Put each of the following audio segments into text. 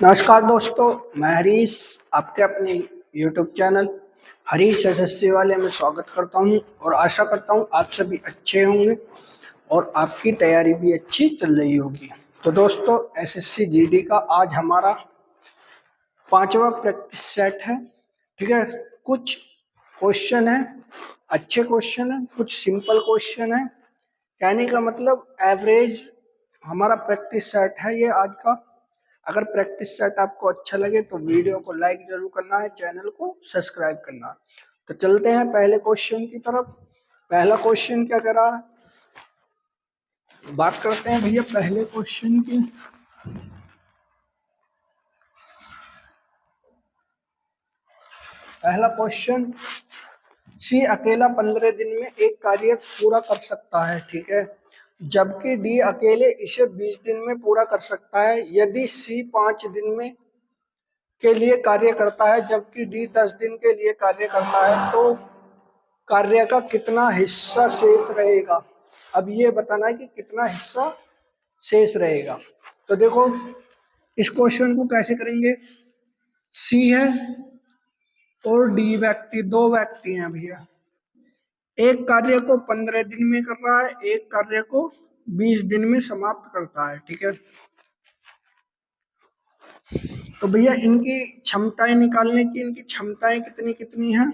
नमस्कार दोस्तों, मैं हरीश आपके अपने YouTube चैनल हरीश एसएससी वाले में स्वागत करता हूं और आशा करता हूं आप सभी अच्छे होंगे और आपकी तैयारी भी अच्छी चल रही होगी। तो दोस्तों, एसएससी जीडी का आज हमारा 5वां प्रैक्टिस सेट है। ठीक है, कुछ क्वेश्चन है, अच्छे क्वेश्चन है, कुछ सिंपल क्वेश्चन है। कहने का मतलब एवरेज हमारा प्रैक्टिस सेट है ये आज का। अगर प्रैक्टिस सेट आपको अच्छा लगे तो वीडियो को लाइक जरूर करना है, चैनल को सब्सक्राइब करना है। तो चलते हैं पहले क्वेश्चन की तरफ। पहला क्वेश्चन क्या करा, बात करते हैं भैया पहले क्वेश्चन की। पहला क्वेश्चन, सी अकेला 15 दिन में एक कार्य पूरा कर सकता है, ठीक है, जबकि डी अकेले इसे 20 दिन में पूरा कर सकता है। यदि सी 5 दिन में के लिए कार्य करता है जबकि डी 10 दिन के लिए कार्य करता है, तो कार्य का कितना हिस्सा शेष रहेगा। अब ये बताना है कि कितना हिस्सा शेष रहेगा। तो देखो, इस क्वेश्चन को कैसे करेंगे। सी है और डी व्यक्ति, दो व्यक्ति हैं भैया। एक कार्य को 15 दिन में कर रहा है, एक कार्य को 20 दिन में समाप्त करता है, ठीक है। तो भैया इनकी क्षमताएं निकालने की, इनकी क्षमताएं कितनी कितनी हैं।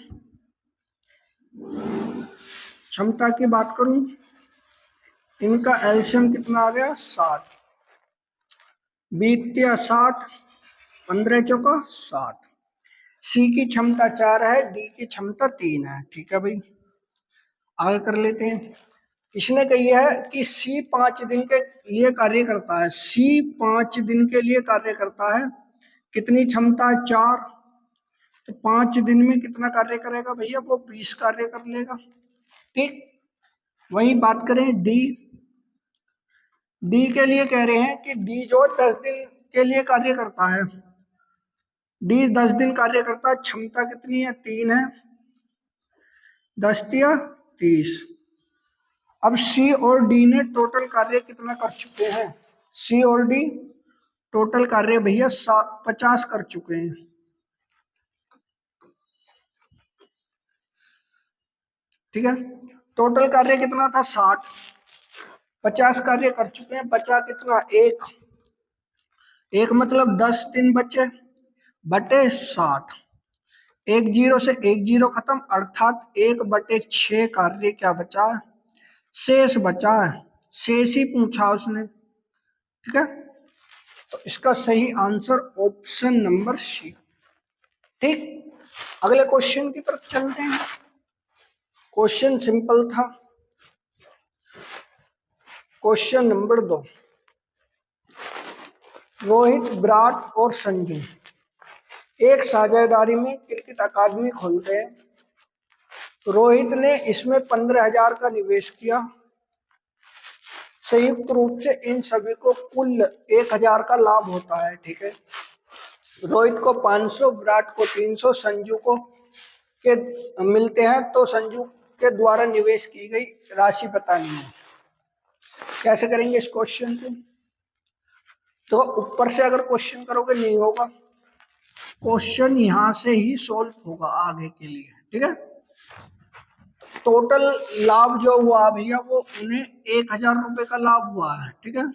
क्षमता की बात करूं, इनका एलसीएम कितना आ गया 60, 20 या 60, 15 चौका 60। सी की क्षमता 4 है, डी की क्षमता 3 है, ठीक है भाई। आगे कर लेते हैं। इसने कही है कि सी 5 दिन के लिए कार्य करता है। सी 5 दिन के लिए कार्य करता है, कितनी क्षमता है 4, तो 5 दिन में कितना कार्य करेगा भैया, वो 20 कार्य कर लेगा, ठीक। वही बात करें डी, डी के लिए कह रहे हैं कि डी जो 10 दिन के लिए कार्य करता है, डी 10 दिन कार्य करता है, क्षमता कितनी है 3 है, 10 या 30। अब सी और डी ने टोटल कार्य कितना कर चुके हैं। सी और डी टोटल कार्य भैया 50 कर चुके हैं, ठीक है। टोटल कार्य कितना था 60, 50 कार्य कर चुके हैं, बचा कितना एक, एक मतलब 10 दिन बचे बटे 60। एक जीरो से एक जीरो खत्म, अर्थात 1/6 कार्य क्या बचा, शेष बचा है। शेष ही पूछा उसने, ठीक है। तो इसका सही आंसर ऑप्शन नंबर सी, ठीक। अगले क्वेश्चन की तरफ चलते हैं। क्वेश्चन सिंपल था। क्वेश्चन नंबर 2, रोहित, विराट और संजू एक साझेदारी में क्रिकेट अकादमी खोलते हैं। रोहित ने इसमें 15,000 का निवेश किया। संयुक्त रूप से इन सभी को कुल 1,000 का लाभ होता है, ठीक है। रोहित को 500, विराट को 300, संजू को के मिलते हैं। तो संजू के द्वारा निवेश की गई राशि बतानी है। कैसे करेंगे इस क्वेश्चन को, तो ऊपर से अगर क्वेश्चन करोगे नहीं होगा, क्वेश्चन यहां से ही सॉल्व होगा आगे के लिए, ठीक है। टोटल लाभ जो हुआ भैया वो उन्हें 1,000 रुपए का लाभ हुआ है, ठीक है।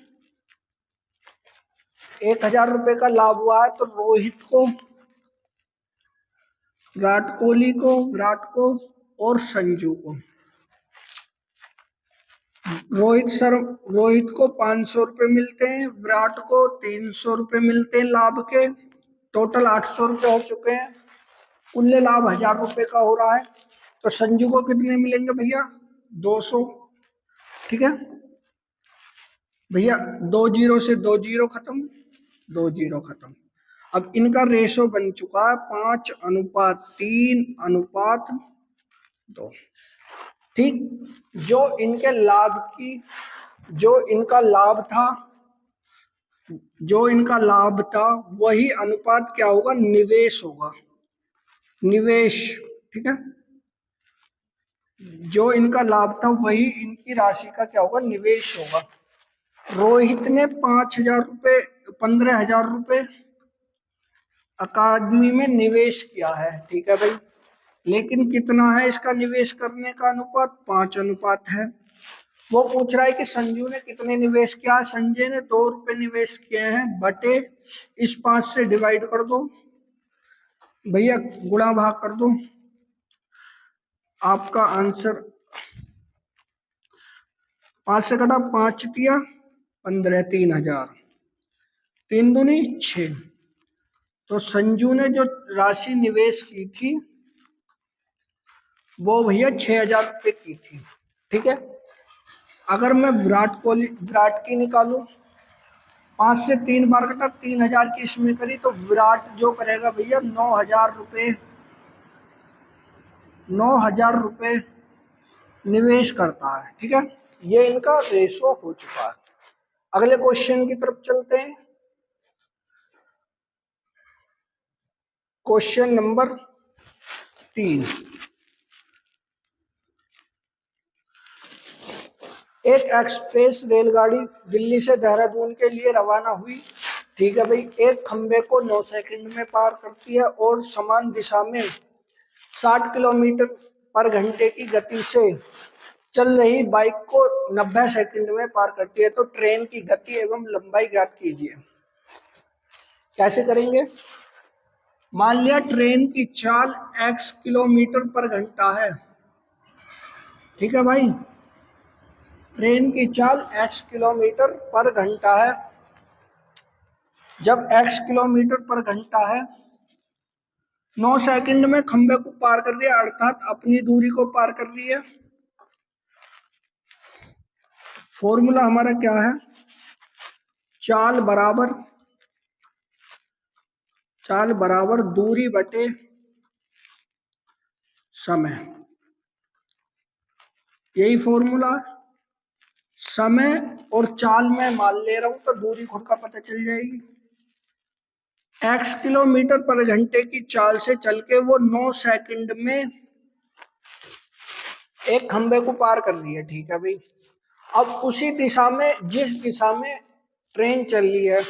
1,000 रुपए का लाभ हुआ है। तो रोहित को, विराट कोहली को, विराट को और संजू को, रोहित को 500 रुपए मिलते हैं, विराट को 300 रुपए मिलते हैं लाभ के। टोटल 800 रुपए हो चुके हैं। कुल लाभ 1,000 रुपए का हो रहा है। तो संजू को कितने मिलेंगे भैया 200, ठीक है भैया। 2 जीरो से 2 जीरो खत्म, 2 जीरो खत्म। अब इनका रेशो बन चुका है 5:3:2, ठीक। जो इनके लाभ की, जो इनका लाभ था, जो इनका लाभ था वही अनुपात क्या होगा, निवेश होगा, निवेश, ठीक है। जो इनका लाभ था वही इनकी राशि का क्या होगा, निवेश होगा। रोहित ने 5,000 रुपए, 15,000 रुपए अकादमी में निवेश किया है, ठीक है भाई। लेकिन कितना है इसका निवेश करने का अनुपात? 5 अनुपात है। वो पूछ रहा है कि संजू ने कितने निवेश किया। संजय ने 2 रुपए निवेश किए हैं, बटे इस 5 से डिवाइड कर दो भैया, गुणा भाग कर दो। आपका आंसर 5 से कटा, 5 × 15, 3×3 = 6। तो संजू ने जो राशि निवेश की थी वो भैया 6,000 रुपये की थी, ठीक है। अगर मैं विराट की निकालू, 5 से 3 बार कटा, 3,000 की इसमें करी, तो विराट जो करेगा भैया 9,000 रुपये, 9,000 रुपये निवेश करता है, ठीक है। ये इनका रेशो हो चुका है। अगले क्वेश्चन की तरफ चलते हैं। Question number 3। एक एक्सप्रेस रेलगाड़ी दिल्ली से देहरादून के लिए रवाना हुई, ठीक है भाई। एक खंबे को 9 सेकंड में पार करती है और समान दिशा में 60 किलोमीटर पर घंटे की गति से चल रही बाइक को 90 सेकंड में पार करती है। तो ट्रेन की गति एवं लंबाई ज्ञात कीजिए। कैसे करेंगे? मान लिया ट्रेन की चाल x किलोमीटर पर घंटा है, ठीक है भाई। ट्रेन की चाल x किलोमीटर पर घंटा है। जब x किलोमीटर पर घंटा है, 9 सेकंड में खंबे को पार कर रही है, अर्थात अपनी दूरी को पार कर रही है। फॉर्मूला हमारा क्या है? चाल बराबर दूरी बटे समय, यही फॉर्मूला है। समय और चाल में मान ले रहा हूं तो दूरी खुद का पता चल जाएगी। x किलोमीटर पर घंटे की चाल से चल के वो 9 सेकंड में एक खंबे को पार कर रही है, ठीक है भाई। अब उसी दिशा में, जिस दिशा में ट्रेन चल रही है,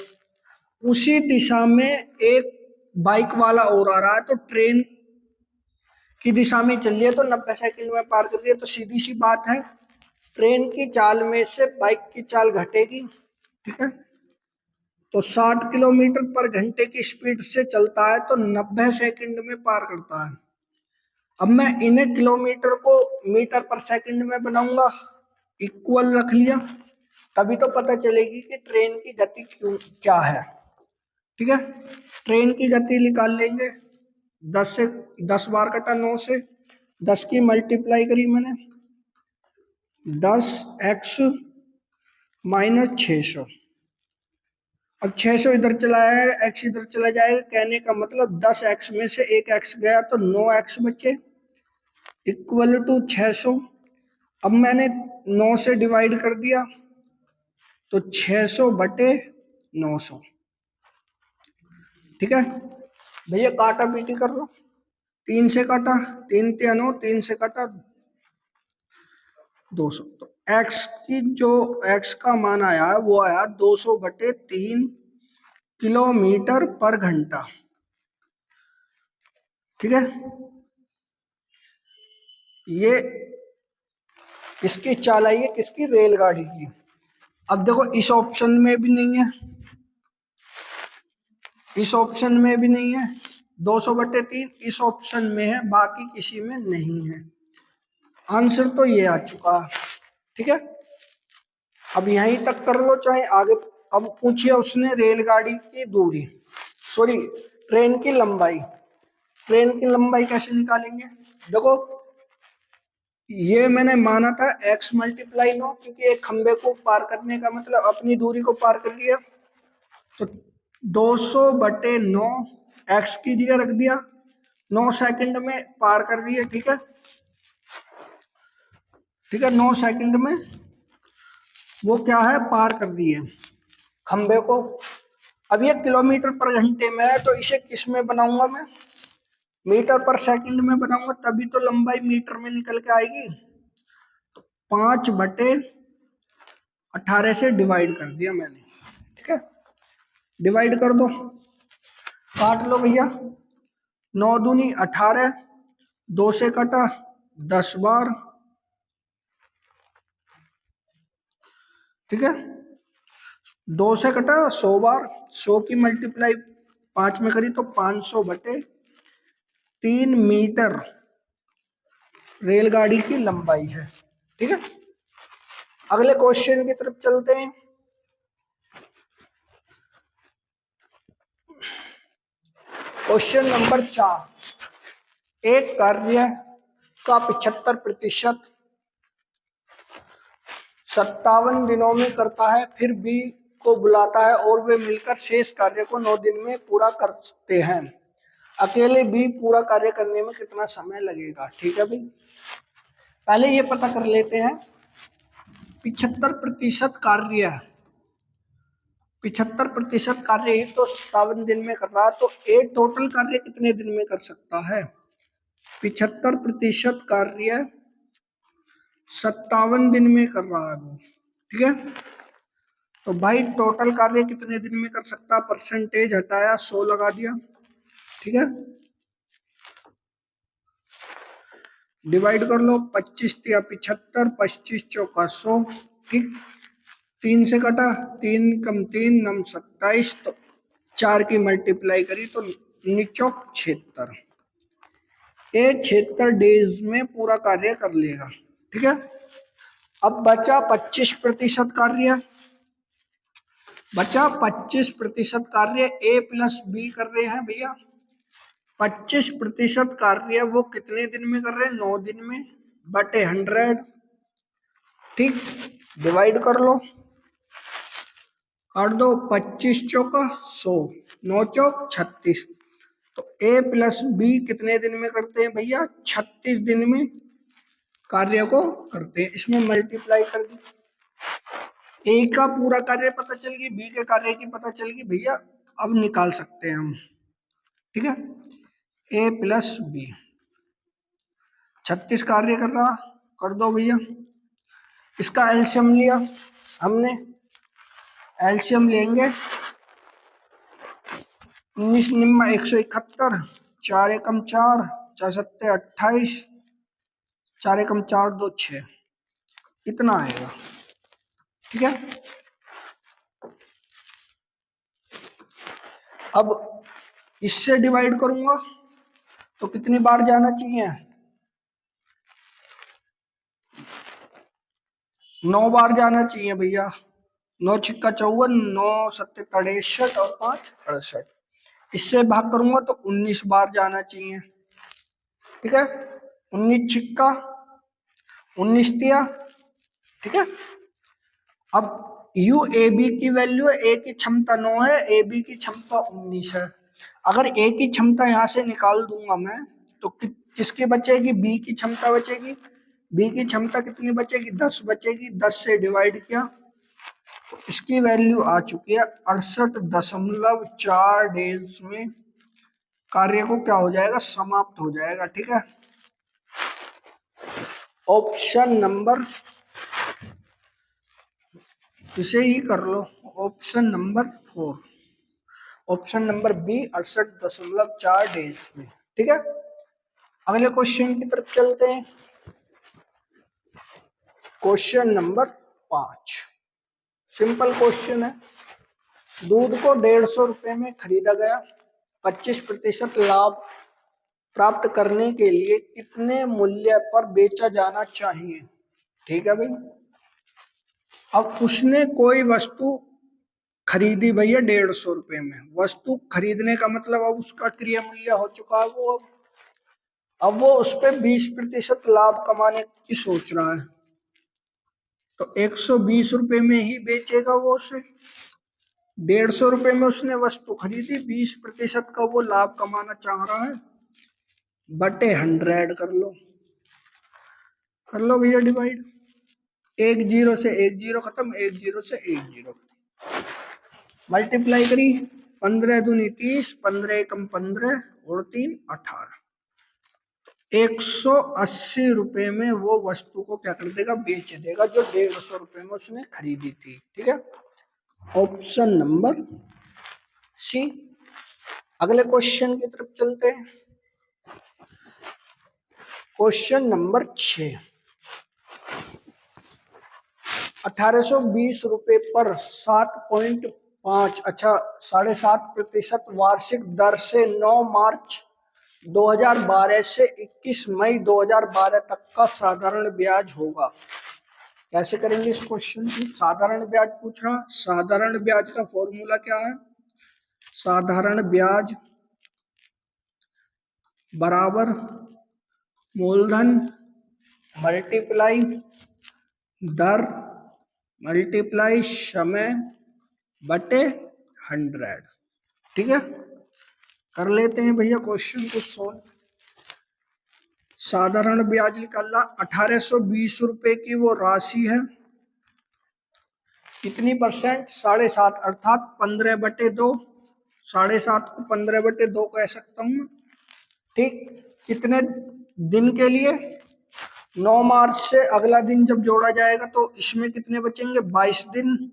उसी दिशा में एक बाइक वाला और आ रहा है, तो ट्रेन की दिशा में चल रही है तो 90 सेकंड में पार कर रही है। तो सीधी सी बात है, ट्रेन की चाल में से बाइक की चाल घटेगी, ठीक है। तो 60 किलोमीटर पर घंटे की स्पीड से चलता है तो 90 सेकंड में पार करता है। अब मैं इन्हें किलोमीटर को मीटर पर सेकंड में बनाऊंगा, इक्वल रख लिया, तभी तो पता चलेगी कि ट्रेन की गति क्या है, ठीक है। ट्रेन की गति निकाल लेंगे। 10 बार कटा 9 से, 10 की मल्टीप्लाई करी मैंने, 10x - 600। अब 600 इधर चला है, x इधर चला जाएगा, कहने का मतलब 10x में से एक x गया तो 9x बचे, इक्वल टू 600। अब मैंने 9 से डिवाइड कर दिया तो 600 बटे 900, ठीक है भैया। काटा पीटी कर लो, 3 से काटा, 3 × 9, 3 से काटा 200। तो x की जो x का मान आया वो आया 200 बटे 3 किलोमीटर पर घंटा, ठीक है। ये इसकी चाल आई है किसकी? रेलगाड़ी की। अब देखो इस ऑप्शन में भी नहीं है, इस ऑप्शन में भी नहीं है, 200 बटे 3 इस ऑप्शन में है, बाकी किसी में नहीं है। आंसर तो ये आ चुका है, ठीक है। अब यहीं तक कर लो चाहे आगे। अब पूछिए उसने रेलगाड़ी की दूरी, सॉरी ट्रेन की लंबाई। ट्रेन की लंबाई कैसे निकालेंगे? देखो ये मैंने माना था x × 9, क्योंकि एक खंबे को पार करने का मतलब अपनी दूरी को पार कर लिया। तो 200 बटे 9 x की जगह रख दिया, 9 सेकंड में पार कर रही है, ठीक है, ठीक है। 9 सेकंड में वो क्या है? पार कर रही है खंबे को। अब ये किलोमीटर पर घंटे में है, तो इसे किस में बनाऊंगा मैं? मीटर पर सेकंड में बनाऊंगा, तभी तो लंबाई मीटर में निकल के आएगी। 5/18 से डिवाइड कर दिया मैंने, ठीक है। डिवाइड कर दो, काट लो भैया। 9 दूनी 18, 2 से कटा 10 बार, ठीक है। 2 से कटा 100 बार, 100 की मल्टीप्लाई 5 में करी तो 500/3 मीटर रेलगाड़ी की लंबाई है, ठीक है। अगले क्वेश्चन की तरफ चलते हैं। क्वेश्चन नंबर 4, एक कार्य का 75% 57 दिनों में करता है, फिर बी को बुलाता है और वे मिलकर शेष कार्य को 9 दिन में पूरा करते हैं। अकेले बी पूरा कार्य करने में कितना समय लगेगा, ठीक है भाई। पहले ये पता कर लेते हैं 75% कार्य, 75% कार्य ही तो 57 दिन में कर रहा है, तो ए टोटल कार्य कितने दिन में कर सकता है? 75% कार्य 57 दिन में कर रहा है वो, ठीक है। तो भाई टोटल कार्य कितने दिन में कर सकता है? परसेंटेज हटाया 100 लगा दिया, ठीक है। डिवाइड कर लो, 25 या 75, 25 चौका 100, ठीक। 3 से कटा 3 कम 3 नम 27, तो 4 की मल्टीप्लाई करी तो 9 76, ये 76 डेज में पूरा कार्य कर लेगा, ठीक है। अब बचा 25% कार्य, बचा 25% कार्य ए प्लस बी कर रहे हैं भैया। 25% कार्य वो कितने दिन में कर रहे हैं? 9 दिन में, बटे 100, ठीक। डिवाइड कर लो, काट दो, 25 चौका 100, 9 चौक 36, तो ए प्लस बी कितने दिन में करते हैं भैया? 36 दिन में कार्य को करते हैं। इसमें मल्टीप्लाई कर दी, ए का पूरा कार्य पता चल गई, बी के कार्य की पता चल गई भैया, अब निकाल सकते हैं हम, ठीक है। ए प्लस बी 36 कार्य कर रहा, कर दो भैया। इसका एलसीएम लिया हमने, एलसीएम लेंगे 19 निम्मा 171, 4 एकम 4, 4 सत्ते 28, 4 एकम 4 2 6, इतना आएगा, ठीक है। अब इससे डिवाइड करूंगा तो कितनी बार जाना चाहिए? 9 बार जाना चाहिए भैया। 9 छिक्का 54, 9 सत्ते 63 और 5 68। इससे भाग करूंगा तो 19 बार जाना चाहिए, ठीक है। 19 छिक्का 19 तिया, ठीक है। अब यू ए बी की वैल्यू है, ए की क्षमता 9 है, ए बी की क्षमता 19 है। अगर ए की क्षमता यहां से निकाल दूंगा मैं तो किसकी बचेगी? बी की क्षमता बचेगी। बी की क्षमता कितनी बचेगी? 10 बचेगी। 10 से डिवाइड किया तो इसकी वैल्यू आ चुकी है 68.4 डेज में कार्य को क्या हो जाएगा? समाप्त हो जाएगा, ठीक है। ऑप्शन नंबर, इसे ही कर लो, option number 4, option number B 68.4 days में, ठीक है। अगले क्वेश्चन की तरफ चलते हैं। क्वेश्चन नंबर 5, सिंपल क्वेश्चन है। दूध को 150 रुपए में खरीदा गया, 25% लाभ प्राप्त करने के लिए कितने मूल्य पर बेचा जाना चाहिए, ठीक है भाई। अब उसने कोई वस्तु खरीदी भैया 150 रुपए में, वस्तु खरीदने का मतलब अब उसका क्रय मूल्य हो चुका है वो, अब वो उस पर 20% लाभ कमाने की सोच रहा है, तो 120 रुपए में ही बेचेगा वो उसे। 150 रुपए में उसने वस्तु खरीदी, 20% का वो लाभ कमाना चाह रहा है, बटे 100 कर लो भैया डिवाइड। 1 0 से 1 0 खत्म, 1 0 से 1 0 मल्टीप्लाई करी, 15 दूनी 30, 15 एकम 15 और 3 18, 180 रुपए में वो वस्तु को क्या कर देगा? बेच देगा, जो 150 रुपए में उसने खरीदी थी, ठीक है। Option number C. अगले क्वेश्चन की तरफ चलते हैं। क्वेश्चन नंबर 6, 1820 रुपए पर 7.5 7.5% वार्षिक दर से 9 मार्च 2012 से 21 मई 2012 तक का साधारण ब्याज होगा। कैसे करेंगे इस क्वेश्चन को? साधारण ब्याज पूछ रहा। साधारण ब्याज का फॉर्मूला क्या है? साधारण ब्याज बराबर मूलधन मल्टीप्लाई दर मल्टीप्लाई समय बटे 100। ठीक है, कर लेते हैं भैया क्वेश्चन को सोल्व। साधारण ब्याज निकालना, 1820 रुपए की वो राशि है, कितनी परसेंट? 7.5, अर्थात 15/2। 7.5 को 15/2 कह सकता हूँ। ठीक, कितने दिन के लिए? 9 मार्च से अगला दिन जब जोड़ा जाएगा तो इसमें कितने बचेंगे? 22 दिन।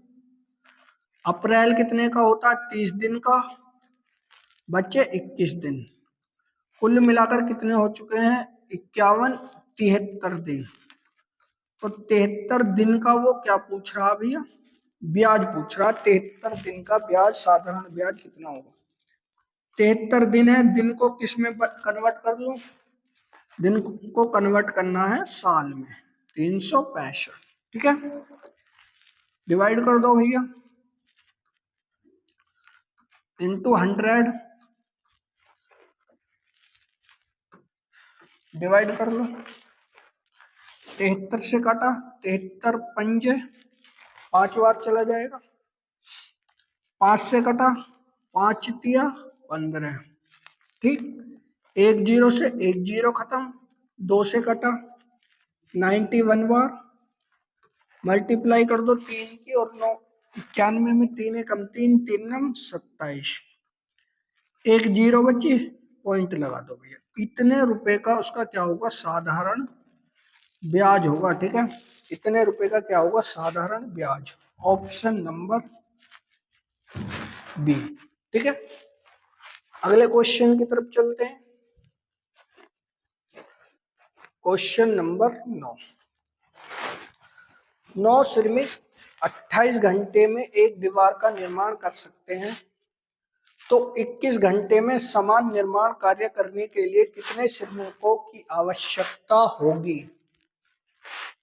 अप्रैल कितने का होता है? 30 दिन का, बचे 21 दिन। कुल मिलाकर कितने हो चुके हैं? 51, 73 दिन। तो 73 दिन का वो क्या पूछ रहा भैया? ब्याज पूछ रहा। 73 दिन का ब्याज, साधारण ब्याज कितना होगा? 73 दिन है, दिन को किस में कन्वर्ट कर लूं? दिन को कन्वर्ट करना है साल में, 365। ठीक है, डिवाइड कर दो भैया इंटू 100, डिवाइड कर लो। 73 से काटा, 73 पंजे 5 बार चला जाएगा। 5 से कटा, 5 तिया 15। ठीक, 1 जीरो से 1 जीरो खत्म। 2 से कटा, 91 बार। मल्टीप्लाई कर दो 3 की और 9, 91 में 3 कम 3, 3 नम 27। 1 जीरो बची, पॉइंट लगा दो भैया। इतने रुपए का उसका क्या होगा? साधारण ब्याज होगा। ठीक है, इतने रुपए का क्या होगा? साधारण ब्याज। Option number B. ठीक है, अगले क्वेश्चन की तरफ चलते हैं। क्वेश्चन नंबर 9 श्रमिक 28 घंटे में एक दीवार का निर्माण कर सकते हैं, तो 21 घंटे में समान निर्माण कार्य करने के लिए कितने श्रमिकों की आवश्यकता होगी?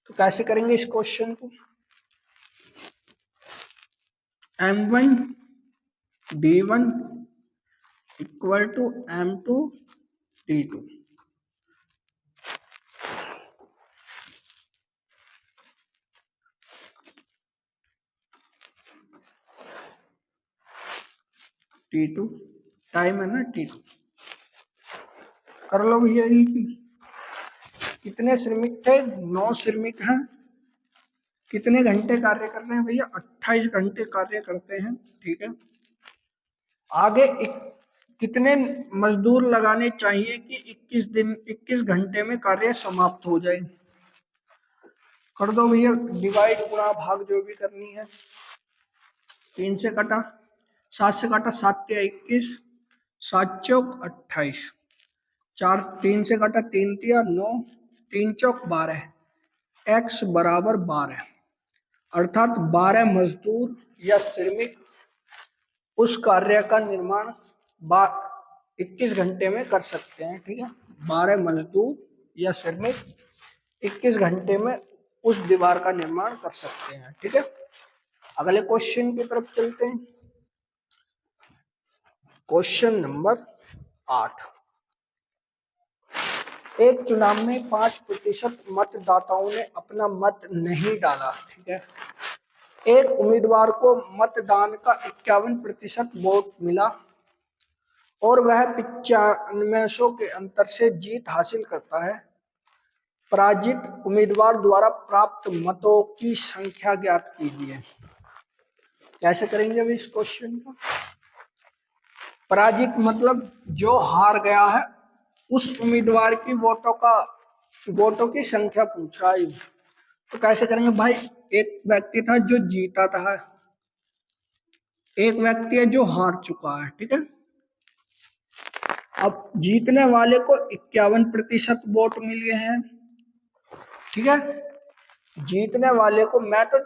तो कैसे करेंगे इस क्वेश्चन को? M1 D1 equal to M2 D2। T2 time है ना, T2 कर लो भैया। इनकी कितने श्रमिक थे? 9 श्रमिक हैं। कितने घंटे कार्य कर रहे हैं भैया? 28 घंटे कार्य करते हैं। ठीक है, आगे कितने मजदूर लगाने चाहिए कि 21 घंटे में कार्य समाप्त हो जाए? कर दो भैया डिवाइड, गुणा भाग जो भी करनी है। 3 से कटा, 7 से काटा, 7 तिया 21, 7 चौक 28। 4 3 से काटा, 3 तिया 9, 3 चौक 12। x बराबर 12, अर्थात 12 मजदूर या श्रमिक उस कार्य का निर्माण 21 घंटे में कर सकते हैं। ठीक है, 12 मजदूर या श्रमिक 21 घंटे में उस दीवार का निर्माण कर सकते हैं। ठीक है, अगले क्वेश्चन की तरफ चलते हैं। क्वेश्चन नंबर 8, एक चुनाव में 5% मतदाताओं ने अपना मत नहीं डाला। ठीक है, एक उम्मीदवार को मतदान का 51% वोट मिला और वह 9500 के अंतर से जीत हासिल करता है। पराजित उम्मीदवार द्वारा प्राप्त मतों की संख्या ज्ञात कीजिए। कैसे करेंगे अभी इस क्वेश्चन को? पराजित मतलब जो हार गया है, उस उम्मीदवार की वोटों की संख्या पूछ रहा है। तो कैसे करेंगे भाई? एक व्यक्ति था जो जीता था, एक व्यक्ति है जो हार चुका है। ठीक है, अब जीतने वाले को 51% वोट मिल गए हैं, ठीक है। जीतने वाले को, मैं तो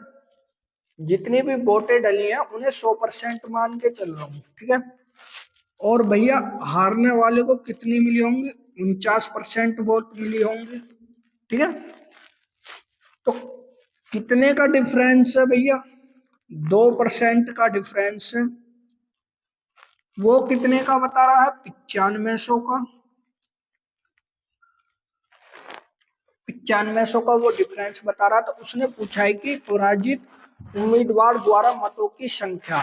जितनी भी वोटें डली हैं उन्हें 100% मान के चल रहा हूँ, ठीक है। और भैया हारने वाले को कितनी मिली होंगी, 49% वोट मिली होंगी, ठीक है। तो कितने का डिफरेंस है भैया, 2% का डिफरेंस है। वो कितने का बता रहा है, 9500 का, 9500 का वो डिफरेंस बता रहा। तो उसने पूछा है कि पराजित उम्मीदवार द्वारा मतों की संख्या।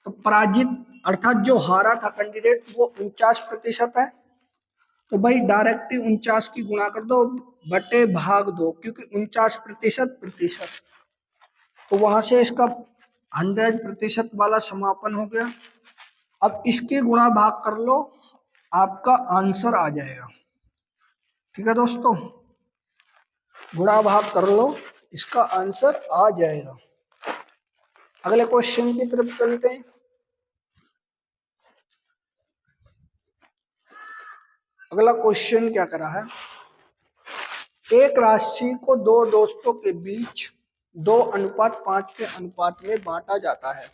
तो पराजित अर्थात जो हारा था कैंडिडेट, वो 49% है। तो भाई डायरेक्ट ही 49 की गुणा कर दो बटे भाग दो, क्योंकि 49% तो वहां से इसका 100% वाला समापन हो गया। अब इसके गुणा भाग कर लो, आपका आंसर आ जाएगा, ठीक है दोस्तों। गुणा भाग कर लो, इसका आंसर आ जाएगा। अगले क्वेश्चन की तरफ चलते हैं। अगला क्वेश्चन क्या करा है, एक राशि को दो दोस्तों के बीच 2:5 के अनुपात में बांटा जाता है।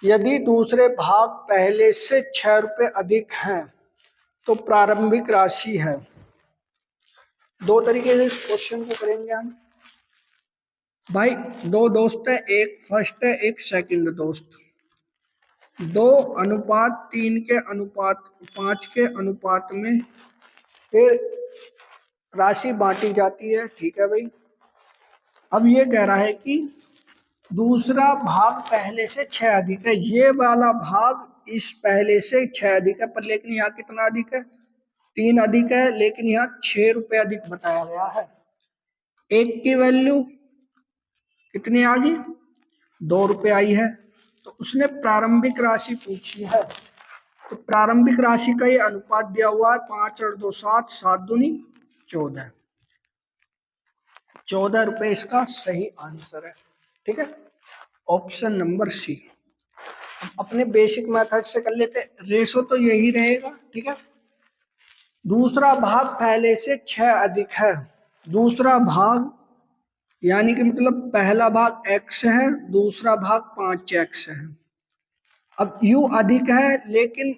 यदि दूसरे भाग पहले से 6 रुपए अधिक हैं तो प्रारंभिक राशि है। दो तरीके से इस क्वेश्चन को करेंगे हम। भाई दो दोस्त है, एक फर्स्ट है एक सेकंड दोस्त, 2:3 के अनुपात 5 के अनुपात में फिर राशि बांटी जाती है, ठीक है भाई। अब ये कह रहा है कि दूसरा भाग पहले से 6 अधिक है, ये वाला भाग इस पहले से 6 अधिक है, पर लेकिन यहाँ कितना अधिक है, 3 अधिक है, लेकिन यहाँ 6 रुपए अधिक बताया गया है। एक की वैल्यू कितनी आ गई, 2 रुपए आई है। तो उसने प्रारंभिक राशि पूछी है, तो प्रारंभिक राशि का ये अनुपात दिया हुआ है 5 और 2 7, 7 दूनी 14, 14 रुपए इसका सही आंसर है, ठीक है। Option number C. अपने बेसिक मेथड से कर लेते, रेशो तो यही रहेगा, ठीक है। दूसरा भाग पहले से 6 अधिक है, दूसरा भाग यानी कि मतलब पहला भाग x है, दूसरा भाग 5x है। अब u अधिक है, लेकिन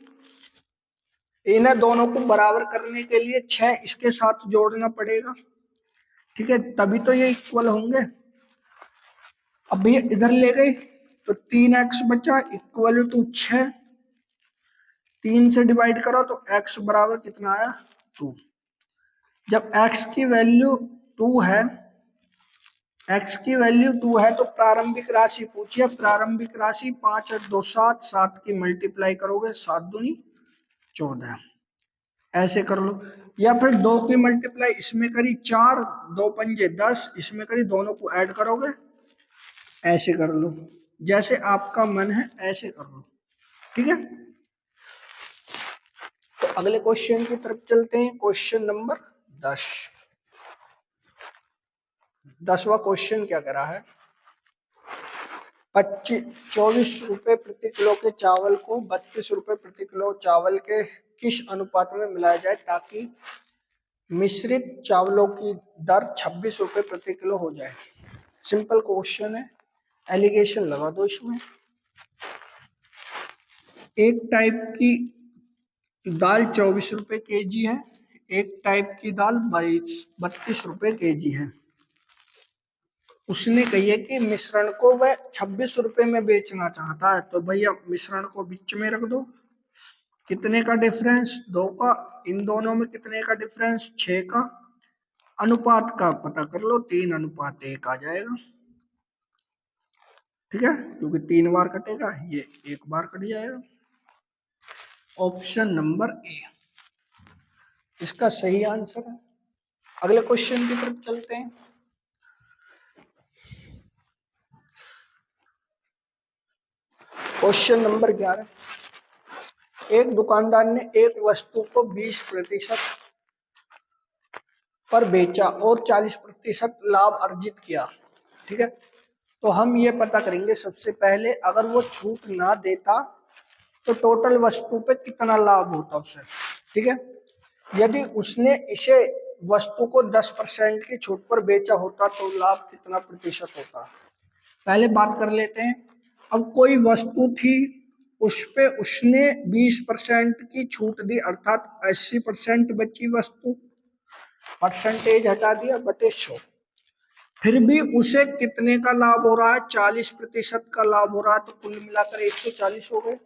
इन्हें दोनों को बराबर करने के लिए 6 इसके साथ जोड़ना पड़ेगा, ठीक है, तभी तो ये इक्वल होंगे। अब भैया इधर ले गए तो 3x बचा इक्वल टू 6, 3 से डिवाइड करो तो x बराबर कितना आया, 2। जब x की वैल्यू 2 है, x की वैल्यू 2 है तो प्रारंभिक राशि पूछिए, प्रारंभिक राशि 5 और 2 7, 7 की मल्टीप्लाई करोगे 7 दूनी 14, ऐसे कर लो। या फिर 2 की मल्टीप्लाई इसमें करी 4, 2 पंजे 10, इसमें करी, दोनों को ऐड करोगे, ऐसे कर लो, जैसे आपका मन है ऐसे कर लो, ठीक है। तो अगले क्वेश्चन की तरफ चलते हैं, क्वेश्चन नंबर 10। 10वां क्वेश्चन क्या करा है, 24 रुपए प्रति किलो के चावल को 32 रुपए प्रति किलो चावल के किस अनुपात में मिलाया जाए ताकि मिश्रित चावलों की दर 26 रुपए प्रति किलो हो जाए। सिंपल क्वेश्चन है, एलिगेशन लगा दो इसमें। एक टाइप की दाल 24 रुपए केजी है, एक टाइप की दाल 32 रुपए केजी है। उसने कही है कि मिश्रण को वह 26 रुपए में बेचना चाहता है, तो भैया मिश्रण को बीच में रख दो। कितने का डिफरेंस, 2 का, इन दोनों में कितने का डिफरेंस, 6 का। अनुपात का पता कर लो, 3:1 आ जाएगा, ठीक है, क्योंकि 3 बार कटेगा, ये 1 बार कट जाएगा। ऑप्शन नंबर ए इसका सही आंसर है। अगले क्वेश्चन की तरफ चलते हैं। Question number 11। एक दुकानदार ने एक वस्तु को 20% पर बेचा और 40% लाभ अर्जित किया, ठीक है। तो हम ये पता करेंगे सबसे पहले, अगर वो छूट ना देता तो टोटल वस्तु पे कितना लाभ होता उसे, ठीक है। यदि उसने इसे वस्तु को 10% की छूट पर बेचा होता तो लाभ कितना प्रतिशत होता। पहले बात कर लेते हैं। अब कोई वस्तु थी, उस पे उसने 20% की छूट दी, अर्थात 80% बची वस्तु, परसेंटेज हटा दिया बटे 100। फिर भी उसे कितने का लाभ हो रहा है, 40% का लाभ हो रहा है, तो कुल मिलाकर 140 हो गए।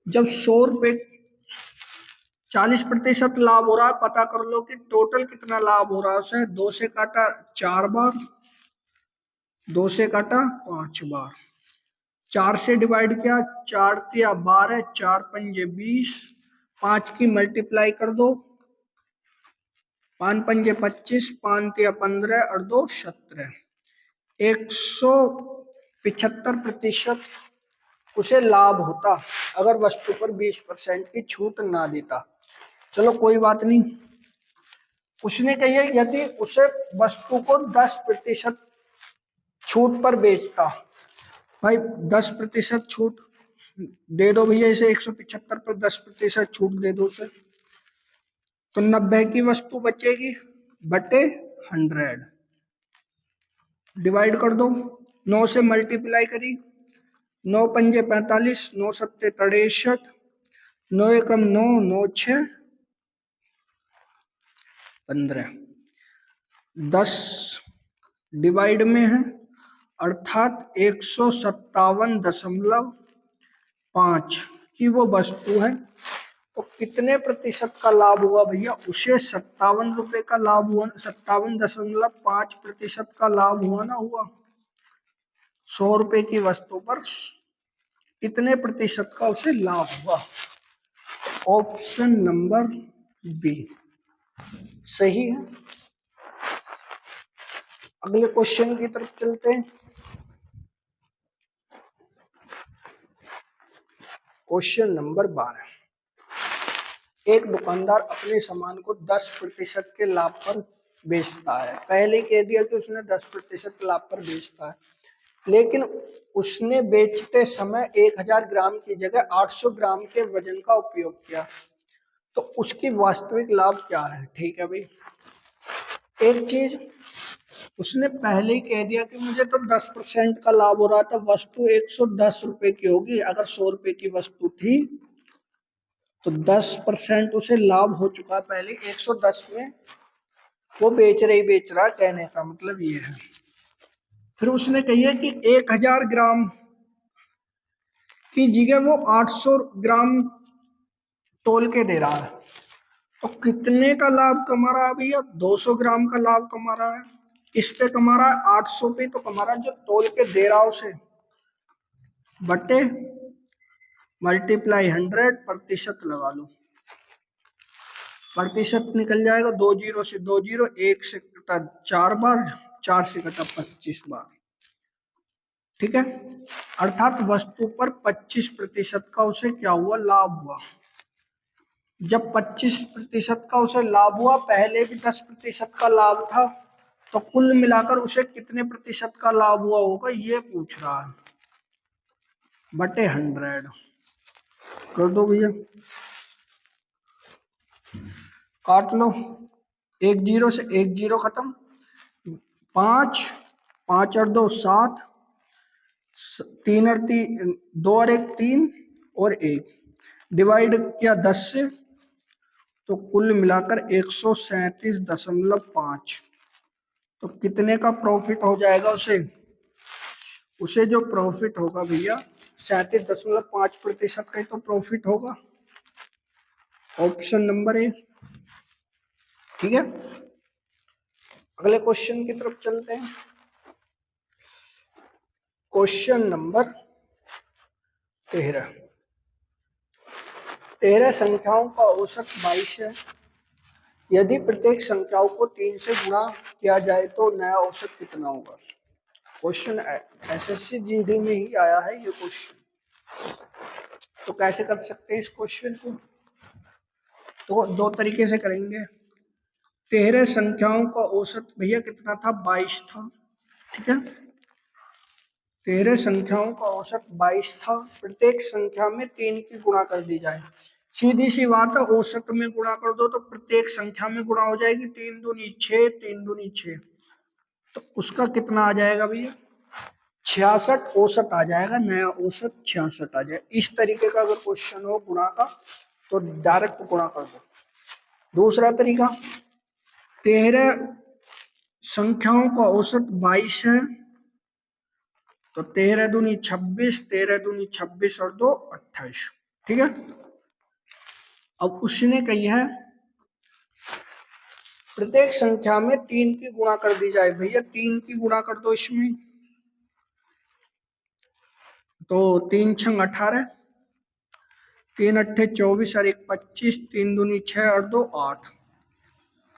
जब 100 रुपए 40% लाभ हो रहा है, पता कर लो कि टोटल कितना लाभ हो रहा है उसे। 2 से काटा 4 बार, 2 से काटा 5 बार, 4 से डिवाइड किया, 4 तिया 12, 4 पंजे 20, 5 की मल्टीप्लाई कर दो, 5 पंजे 25, 5 तिया 15 और 2 17, 175% उसे लाभ होता अगर वस्तु पर 20% की छूट ना देता। चलो कोई बात नहीं। उसने कही है यदि उसे वस्तु को 10% छूट पर बेचता, भाई 10% छूट दे दो भैया इसे, 175 पर 10% छूट दे दो उसे, तो 90 की वस्तु बचेगी बटे 100, डिवाइड कर दो, 9 से मल्टीप्लाई करी, 9 पंजे 45, 9 सत्ते 63, 9 एकम 9, 9 6 15, 10 डिवाइड में है, अर्थात 157.5 की वो वस्तु है। तो कितने प्रतिशत का लाभ हुआ भैया, उसे 57 रुपए का लाभ हुआ, 57.5% का लाभ हुआ ना हुआ। 100 रुपए की वस्तु पर कितने प्रतिशत का उसे लाभ हुआ। ऑप्शन नंबर बी सही है। अगले क्वेश्चन की तरफ चलते हैं। Question number 12। एक दुकानदार अपने सामान को 10% के लाभ पर बेचता है। पहले कह दिया कि उसने 10% लाभ पर बेचता है, लेकिन उसने बेचते समय 1000 ग्राम की जगह 800 ग्राम के वजन का उपयोग किया, तो उसकी वास्तविक लाभ क्या है। ठीक है भाई, एक चीज उसने पहले ही कह दिया कि मुझे तो 10% का लाभ हो रहा था, वस्तु 110 रुपए की होगी। अगर 100 रुपए की वस्तु थी तो 10% उसे लाभ हो चुका पहले, 110 में वो बेच रहा है, कहने का मतलब ये है। फिर उसने कही है कि 1000 ग्राम की जगह वो 800 ग्राम तोल के दे रहा है, तो कितने का लाभ कमा रहा है भैया, 200 ग्राम का लाभ कमा रहा है। किस पे कमा रहा है, 800 पे तो कमा रहा है जो तोल के दे रहा है उसे, बटे मल्टीप्लाई 100% लगा लो, प्रतिशत निकल जाएगा। 2 जीरो से 2 जीरो, 1 से कटा 4 बार, 4 से कटा 25 बार, ठीक है। अर्थात वस्तु पर 25% का उसे क्या हुआ, लाभ हुआ। जब 25% का उसे लाभ हुआ, पहले भी 10% का लाभ था, तो कुल मिलाकर उसे कितने प्रतिशत का लाभ हुआ होगा ये पूछ रहा है, बटे 100 कर दो भैया, काट लो। 1 जीरो से 1 जीरो खत्म, 5 5 और 2 7, 3 और 3 2 और 1 3 और 1, डिवाइड किया 10 से, तो कुल मिलाकर 137.5। तो कितने का प्रॉफिट हो जाएगा उसे, उसे जो प्रॉफिट होगा भैया 37.5% का ही तो प्रॉफिट होगा। ऑप्शन नंबर ए, ठीक है। अगले क्वेश्चन की तरफ चलते हैं। Question number 13। 13 संख्याओं का औसत 22 है। यदि प्रत्येक संख्याओं को 3 से गुणा किया जाए तो नया औसत कितना होगा। क्वेश्चन एसएससी जीडी में ही आया है ये क्वेश्चन। तो कैसे कर सकते हैं इस क्वेश्चन को, तो 2 तरीके से करेंगे। 13 संख्याओं का औसत भैया कितना था, 22 था, ठीक है। 13 संख्याओं का औसत 22 था, प्रत्येक संख्या में 3 की गुणा कर दी जाए। सीधी सी बात है, औसत में गुणा कर दो तो प्रत्येक संख्या में गुणा हो जाएगी। 3 दूनी 6, 3 दूनी 6, तो उसका कितना आ जाएगा भैया? 66 औसत आ जाएगा, नया औसत 66 आ जाएगा। इस तरीके का अगर क्वेश्चन हो गुणा का तो डायरेक्ट गुणा कर दो। दूसरा तरीका, 13 संख्याओं का औसत 22 है, तो 13 दूनी 26, 13 दूनी 26 और 2 28। ठीक है, अब उसने कही है प्रत्येक संख्या में 3 की गुणा कर दी जाए। भैया 3 की गुणा कर दो इसमें, तो 3 छंग 18, 3 अट्ठे 24 और 1 25, 3 दूनी 6 और 2 8,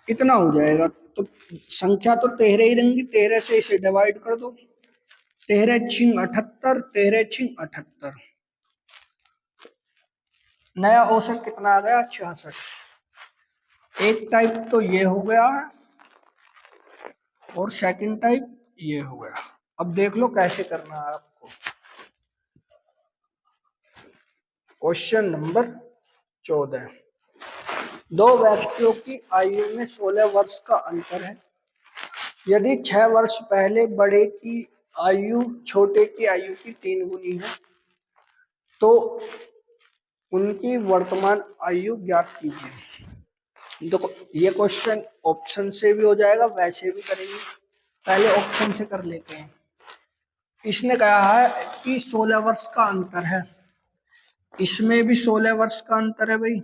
इतना हो जाएगा। तो संख्या तो 13 ही रहेंगी, 13 से इसे डिवाइड कर दो, 13 छिंग 78, 13 छिंग 78, नया औसत कितना आ गया? 66। एक टाइप तो ये हो गया है और सेकंड टाइप ये हो गया। अब देख लो कैसे करना है आपको। क्वेश्चन नंबर 14, दो व्यक्तियों की आयु में 16 वर्ष का अंतर है। यदि 6 वर्ष पहले बड़े की आयु छोटे की आयु की 3 गुनी है तो उनकी वर्तमान आयु ज्ञात कीजिए। देखो ये क्वेश्चन ऑप्शन से भी हो जाएगा, वैसे भी करेंगे, पहले ऑप्शन से कर लेते हैं। इसने कहा है कि 16 वर्ष का अंतर है, इसमें भी 16 वर्ष का अंतर है भाई,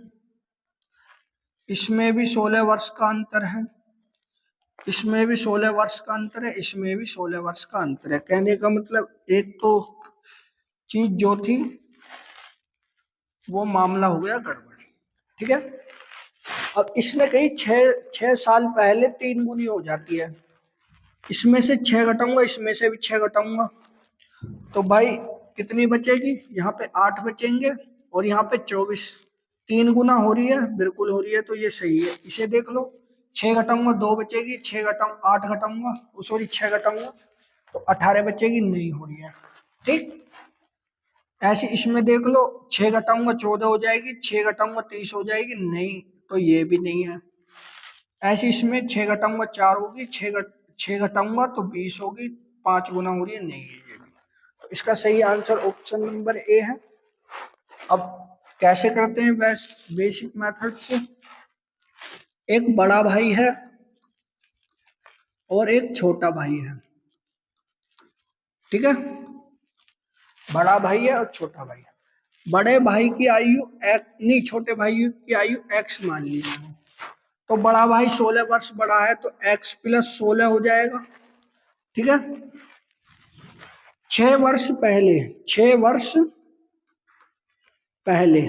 इसमें भी 16 वर्ष का अंतर है, इसमें भी 16 वर्ष का अंतर है, इसमें भी 16 वर्ष का अंतर है। कहने का मतलब एक तो चीज जो थी वो मामला हो गया गड़बड़। ठीक है, अब इसने कही 6 साल पहले 3 गुनी हो जाती है, इसमें से 6 घटाऊंगा, इसमें से भी 6 घटाऊंगा, तो भाई कितनी बचेगी? यहाँ पे 8 बचेंगे और यहाँ पे 24। 3 गुना हो रही है, बिल्कुल हो रही है, तो ये सही है। इसे देख लो, 6 घटाऊंगा 2 बचेगी, 6 घटाऊंगा 8 घटाऊंगा, सॉरी 6 घटाऊंगा तो 18 बचेगी, नहीं हो रही है। ठीक, ऐसे इसमें देख लो, 6 घटाऊंगा 14 हो जाएगी, 6 घटाऊंगा 30 हो जाएगी, नहीं, तो ये भी नहीं है। ऐसे इसमें 6 घटाऊंगा 4 होगी, 6 घटाऊंगा तो 20 होगी, 5 गुना हो रही है, नहीं है ये भी। तो इसका सही आंसर ऑप्शन नंबर ए है। अब कैसे करते हैं? बेसिक मेथड से, एक बड़ा भाई है और एक छोटा भाई है। ठीक है, बड़ा भाई है और छोटा भाई है। बड़े भाई की आयु नहीं, छोटे भाई की आयु x मान लीजिए, तो बड़ा भाई 16 वर्ष बड़ा है तो x प्लस 16 हो जाएगा। ठीक है, 6 वर्ष पहले, 6 वर्ष पहले,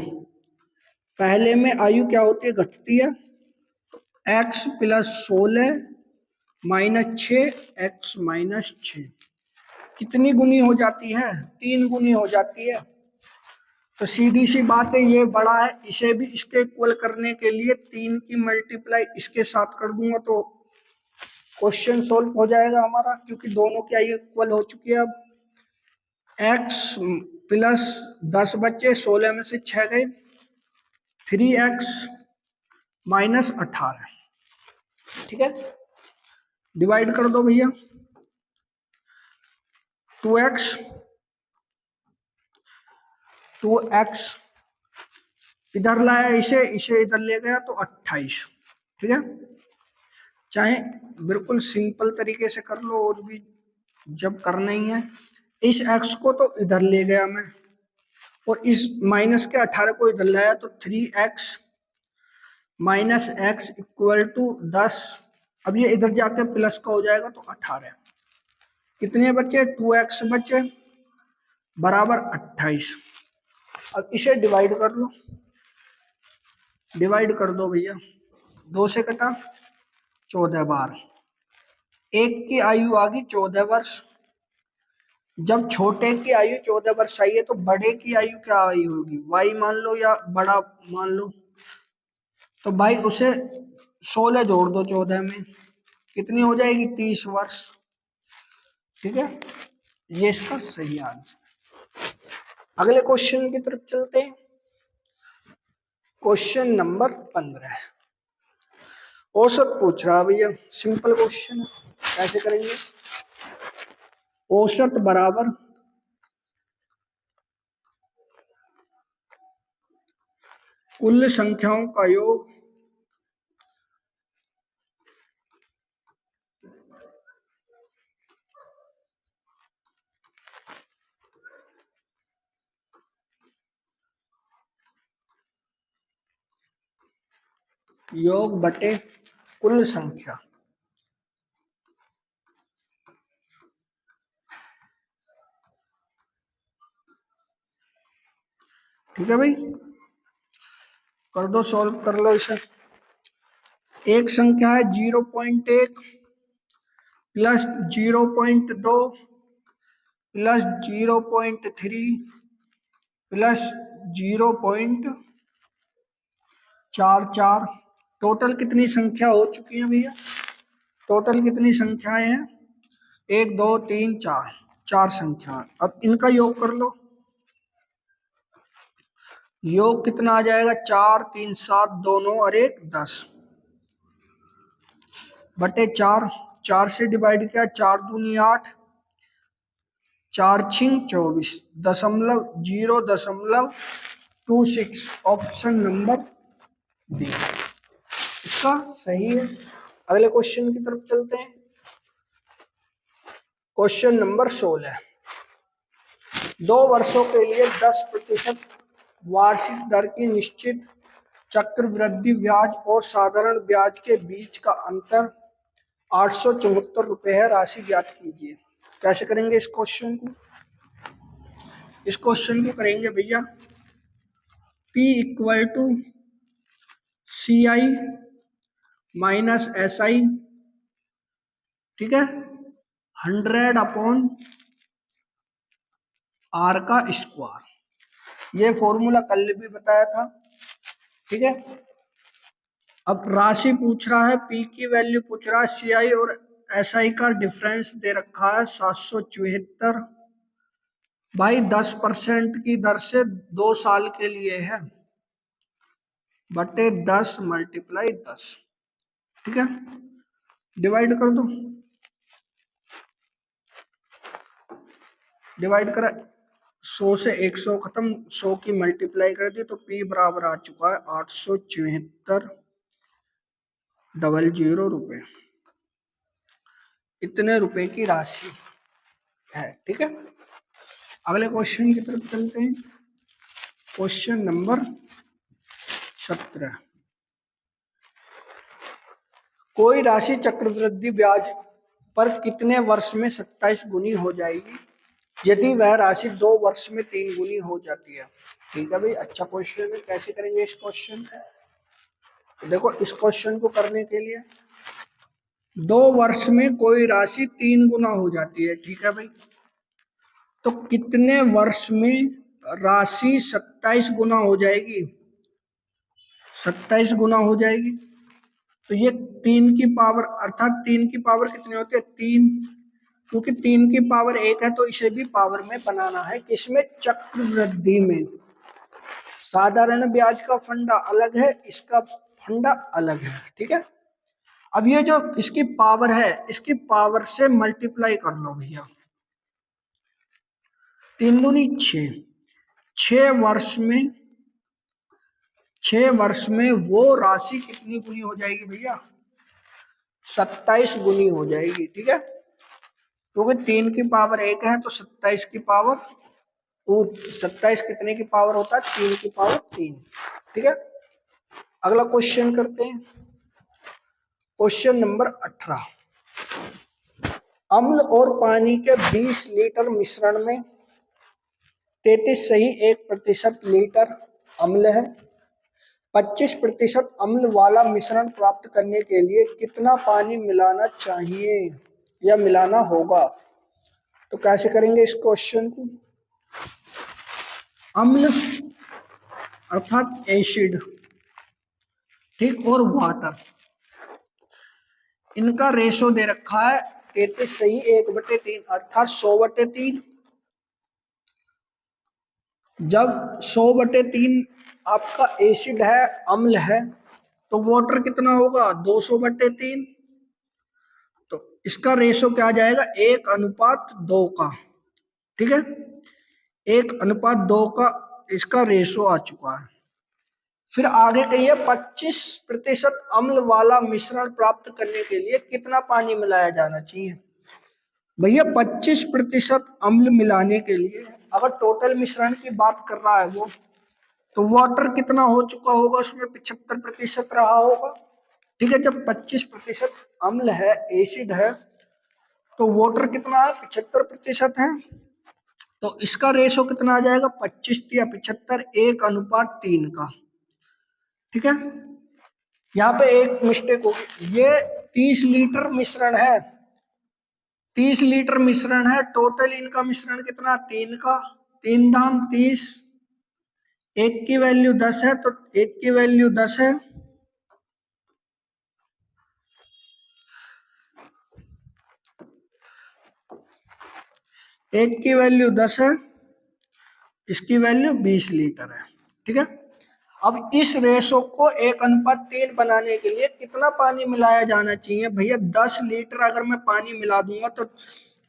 पहले में आयु क्या होती है? घटती है, x plus 16 minus 6, x minus 6, कितनी गुनी हो जाती है? 3 गुनी हो जाती है। तो सीधी सी बात है, ये बड़ा है, इसे भी इसके इक्वल करने के लिए 3 की मल्टीप्लाई इसके साथ कर दूंगा तो क्वेश्चन सोल्व हो जाएगा हमारा, क्योंकि दोनों की आयु इक्वल हो चुकी है। अब x प्लस 10 बच्चे, 16 में से 6 गए, 3x माइनस 18। ठीक है, डिवाइड कर दो भैया, 2x 2x इधर लाया, इसे इसे इधर ले गया तो 28। ठीक है, चाहे बिल्कुल सिंपल तरीके से कर लो, और भी जब करना ही है, इस x को तो इधर ले गया मैं और इस माइनस के 18 को इधर लाया, तो 3x minus x equal to 10। अब ये इधर जाके प्लस का हो जाएगा तो 18। कितने बचे? 2x बचे बराबर 28। अब इसे डिवाइड कर लो, डिवाइड कर दो भैया, 2 से कटा 14 बार, एक की आयु आ गई 14 वर्ष। जब छोटे की आयु 14 वर्ष आई है तो बड़े की आयु क्या आयु होगी? y मान लो या बड़ा मान लो, तो भाई उसे 16 जोड़ दो 14 में, कितनी हो जाएगी? 30 वर्ष। ठीक है, ये इसका सही आंसर। अगले क्वेश्चन की तरफ चलते हैं। क्वेश्चन नंबर 15 औसत पूछ रहा है भैया, सिंपल क्वेश्चन है। कैसे करेंगे? औसत बराबर कुल संख्याओं का योग योग बटे कुल संख्या। ठीक है भाई, कर दो, सॉल्व कर लो इसे। एक संख्या है 0.1 प्लस 0.2 प्लस 0.3 प्लस 0.44। टोटल कितनी संख्या हो चुकी है भैया? टोटल कितनी संख्याएं हैं? 1 2 3 4, 4 संख्या। अब इनका योग कर लो। योग कितना आ जाएगा? 4 3 7 2 9 और 1 10 बटे 4। 4 से डिवाइड किया, 4 दूनी 8, 4 छिंग 24, 0.26। ऑप्शन नंबर बी इसका सही है। अगले क्वेश्चन की तरफ चलते हैं। क्वेश्चन नंबर 16 2 वर्षों के लिए 10% वार्षिक दर की निश्चित चक्रवृद्धि ब्याज और साधारण ब्याज के बीच का अंतर 874 रुपए है। राशि ज्ञात कीजिए। कैसे करेंगे इस क्वेश्चन को? इस क्वेश्चन को करेंगे भैया P equal to CI minus SI, ठीक है, 100/R का स्क्वायर। ये फॉर्मूला कल भी बताया था। ठीक है, अब राशि पूछ रहा है, P की वैल्यू पूछ रहा है, CI और SI का डिफरेंस दे रखा है 774। भाई 10% की दर से 2 साल के लिए है, बटे 10 मल्टीप्लाई 10। ठीक है, डिवाइड कर दो। डिवाइड करा, 100 से 100 खत्म, 100 की मल्टीप्लाई कर दी तो P बराबर आ चुका है 874,000 रुपए। इतने रुपए की राशि है। ठीक है, अगले क्वेश्चन की तरफ चलते हैं। क्वेश्चन नंबर 17 कोई राशि चक्रवृद्धि ब्याज पर कितने वर्ष में 27 गुनी हो जाएगी यदि वह राशि 2 वर्ष में 3 गुनी हो जाती है? ठीक है भाई, अच्छा क्वेश्चन है। कैसे करेंगे इस क्वेश्चन? देखो, इस क्वेश्चन को करने के लिए 2 वर्ष में कोई राशि 3 गुना हो जाती है। ठीक है भाई, तो कितने वर्ष में राशि 27 गुना हो जाएगी? 27 गुना हो जाएगी। तो ये 3 की पावर, अर्थात 3 की पावर कितनी होती है? 3, क्योंकि 3 की पावर 1 है तो इसे भी पावर में बनाना है। किसमें? चक्रवृद्धि में। साधारण ब्याज का फंडा अलग है, इसका फंडा अलग है। ठीक है, अब ये जो इसकी पावर है, इसकी पावर से मल्टीप्लाई कर लो भैया। 3 दूनी 6, 6 वर्ष में वो राशि कितनी गुनी हो जाएगी भैया? 27 गुनी हो जाएगी। ठीक है, क्योंकि 3 की पावर 1 है तो 27 की पावर, 27 कितने की पावर होता है? 3 की पावर 3। ठीक है, अगला क्वेश्चन करते हैं। क्वेश्चन नंबर 18 अम्ल और पानी के 20 लीटर मिश्रण में 33.1% लीटर अम्ल है। 25% अम्ल वाला मिश्रण प्राप्त करने के लिए कितना पानी मिलाना चाहिए या मिलाना होगा? तो कैसे करेंगे इस क्वेश्चन को? अम्ल अर्थात एसिड, ठीक, और वाटर, इनका रेशो दे रखा है 33 सही 1/3 अर्थात 100/3। जब 100/3 आपका एसिड है, अम्ल है, तो वाटर कितना होगा 200/3। तो इसका रेशो क्या आ जाएगा 1:2 का। ठीक है, 1:2 का इसका रेशो आ चुका है। फिर आगे कहिए 25% अम्ल वाला मिश्रण प्राप्त करने के लिए कितना पानी मिलाया जाना चाहिए। भैया 25% अम्ल मिलाने के लिए अगर टोटल मिश्रण की बात कर रहा है वो, तो वाटर कितना हो चुका होगा उसमें 75% रहा होगा। ठीक है, जब 25% अम्ल है, एसिड है, तो वाटर कितना है 75% है। तो इसका रेशो कितना आ जाएगा 25 या 75 1:3 का। ठीक है, यहाँ पे एक मिस्टेक होगी, ये 30 लीटर मिश्रण है, 30 लीटर मिश्रण है, टोटल इनका मिश्रण कितना 3 का, 3 दाम 30, एक की वैल्यू 10 है, तो एक की वैल्यू 10 है, एक की वैल्यू 10 है, इसकी वैल्यू 20 लीटर है। ठीक है, अब इस रेशो को 1:3 बनाने के लिए कितना पानी मिलाया जाना चाहिए। भैया 10 लीटर अगर मैं पानी मिला दूंगा तो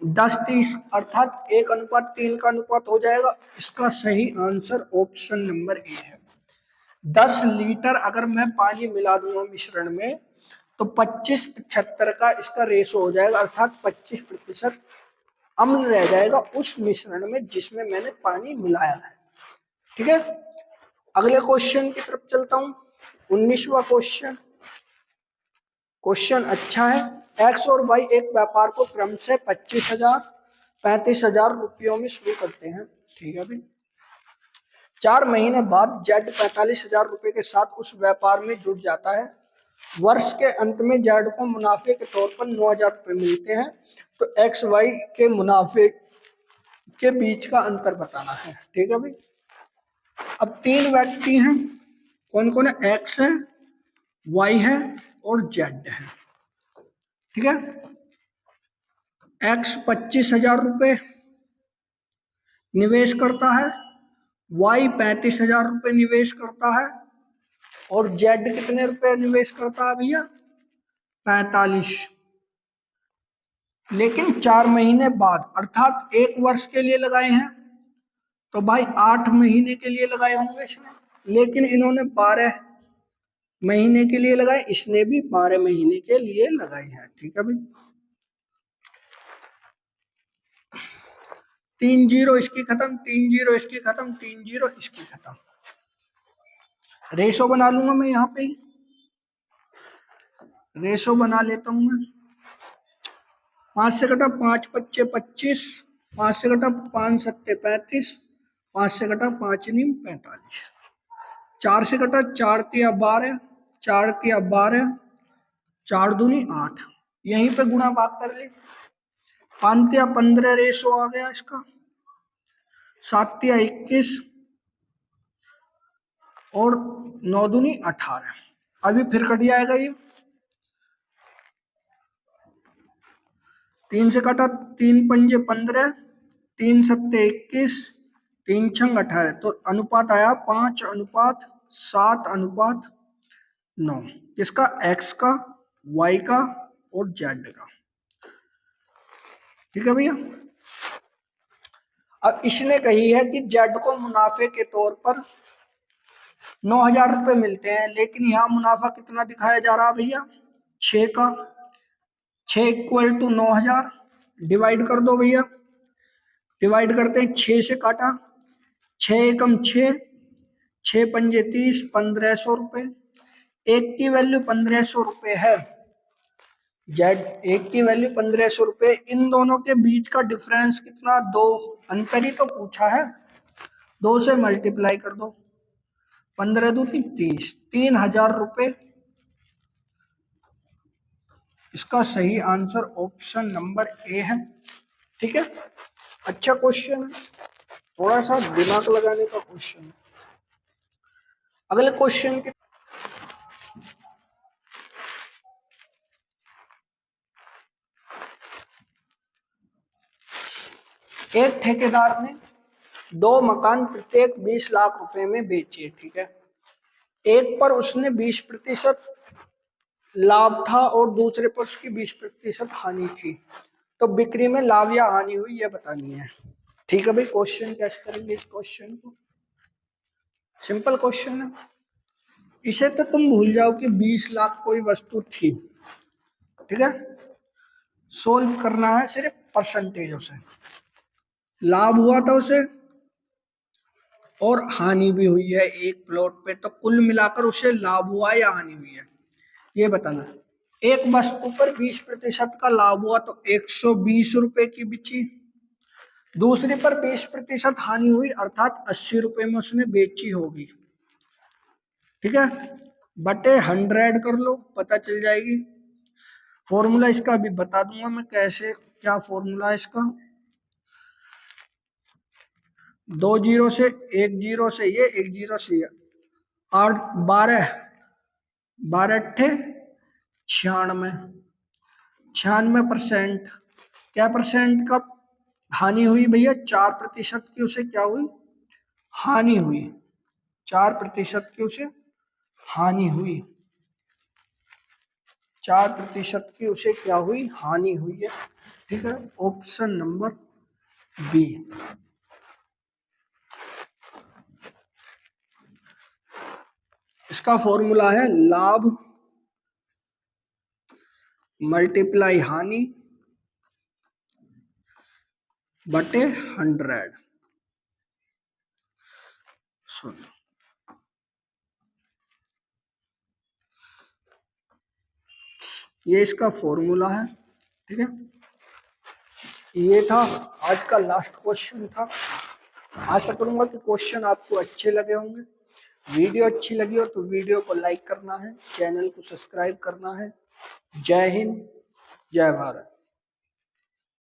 10:30 अर्थात 1:3 का अनुपात हो जाएगा। इसका सही आंसर ऑप्शन नंबर ए है। 10 लीटर अगर मैं पानी मिला दूंगा मिश्रण में, तो 25-75 का इसका रेशो हो जाएगा, अर्थात 25% अम्ल रह जाएगा उस मिश्रण में जिसमें मैंने पानी मिलाया है। ठीक है, अगले क्वेश्चन की तरफ चलता हूं। 19वां क्वेश्चन, क्वेश्चन अच्छा है। एक्स और वाई एक व्यापार को क्रम से 25,000 35,000 रुपयों में शुरू करते हैं। ठीक है भाई, 4 महीने बाद जेड 45,000 रुपए के साथ उस व्यापार में जुट जाता है। वर्ष के अंत में जेड को मुनाफे के तौर पर 9,000 रुपए मिलते हैं। तो एक्स वाई के मुनाफे के बीच का अंतर बताना है। ठीक है भाई, अब 3 व्यक्ति हैं, कौन कौन है, एक्स है, वाई है और जेड है। ठीक है, एक्स 25,000 रुपए निवेश करता है, वाई 35,000 रुपए निवेश करता है, और जेड कितने रुपए निवेश करता है भैया 45। लेकिन 4 महीने बाद अर्थात 1 वर्ष के लिए लगाए हैं, तो भाई 8 महीने के लिए लगाए होंगे इसने, लेकिन इन्होंने 12 महीने के लिए लगाए, इसने भी 12 महीने के लिए लगाए हैं। ठीक है भाई, 3 जीरो इसकी खत्म, 3 जीरो इसकी खत्म, 3 जीरो इसकी खत्म। रेशो बना लूंगा मैं, यहाँ पे रेशो बना लेता हूं मैं। 5 से कटा 5 पच्चे 25, 5 से कटा 5 सत्ते 35, 5 से कटा 5 नीम 45, 4 से कटा 4 तिया 12, 4 तिया 12, 4 दूनी 8, यहीं पे गुणा भाग कर ले। 5 तिया 15 रेशो आ गया इसका, 7 तिया 21 और 9 दूनी 18। अभी फिर कट जाएगा ये, 3 से कटा 3 पंजे 15, 3 सत्ते 21, 3 छंग 18, तो अनुपात आया 5:7:9। किसका, एक्स का, वाई का और जेड का। ठीक है भैया, अब इसने कही है कि जेड को मुनाफे के तौर पर 9,000 रुपए मिलते हैं, लेकिन यहाँ मुनाफा कितना दिखाया जा रहा भैया 6 का। 6 इक्वल टू 9,000, डिवाइड कर दो भैया, डिवाइड करते हैं, 6 से काटा, 6 एकम 6, 6 पंजे 30, 1,500 रुपए। एक की वैल्यू 1,500 रुपए है, जेड एक की वैल्यू 1,500 रुपए। इन दोनों के बीच का डिफरेंस कितना, 2, अंतर ही तो पूछा है, 2 से मल्टीप्लाई कर दो, 15 दूनी 30, 3,000 रुपए। इसका सही आंसर ऑप्शन नंबर ए है। ठीक है, अच्छा क्वेश्चन है, थोड़ा सा दिमाग लगाने का क्वेश्चन है। अगले क्वेश्चन की एक ठेकेदार ने 2 मकान प्रत्येक 20 लाख रुपए में बेचे, ठीक है। एक पर उसने 20% लाभ था और दूसरे पर उसकी 20% हानि थी, तो बिक्री में लाभ या हानि हुई, यह बतानी है। ठीक है भाई, क्वेश्चन कैसे करेंगे इस क्वेश्चन को? सिंपल क्वेश्चन है। इसे तो तुम भूल जाओ कि 20 लाख कोई वस्तु थी, ठीक है। सोल्व करना है सिर्फ परसेंटेजों से। लाभ हुआ था उसे और हानि भी हुई है एक प्लॉट पे, तो कुल मिलाकर उसे लाभ हुआ या हानि हुई है, ये बताना। एक वस्तु पर 20% का लाभ हुआ तो 120 रुपए की बिची, दूसरे पर 20% हानि हुई अर्थात 80 रुपए में उसने बेची होगी, ठीक है। बटे 100 कर लो, पता चल जाएगी। फॉर्मूला इसका अभी बता दूंगा मैं कैसे, क्या फॉर्मूला है इसका। 2 जीरो से 1 जीरो से ये, 1 जीरो से ये, 8 12 12 अट्ठे 96, 96%। क्या परसेंट का हानि हुई भैया? 4% की उसे क्या हुई? हानि हुई। 4% की उसे हानि हुई, 4% की उसे क्या हुई? हानि हुई है, ठीक है। Option number B. इसका फॉर्मूला है लाभ मल्टीप्लाई हानि बटे 100। सुन, ये इसका फॉर्मूला है, ठीक है। ये था आज का लास्ट क्वेश्चन था। आशा करूंगा कि क्वेश्चन आपको अच्छे लगे होंगे। वीडियो अच्छी लगी हो तो वीडियो को लाइक करना है, चैनल को सब्सक्राइब करना है। जय हिंद, जय भारत।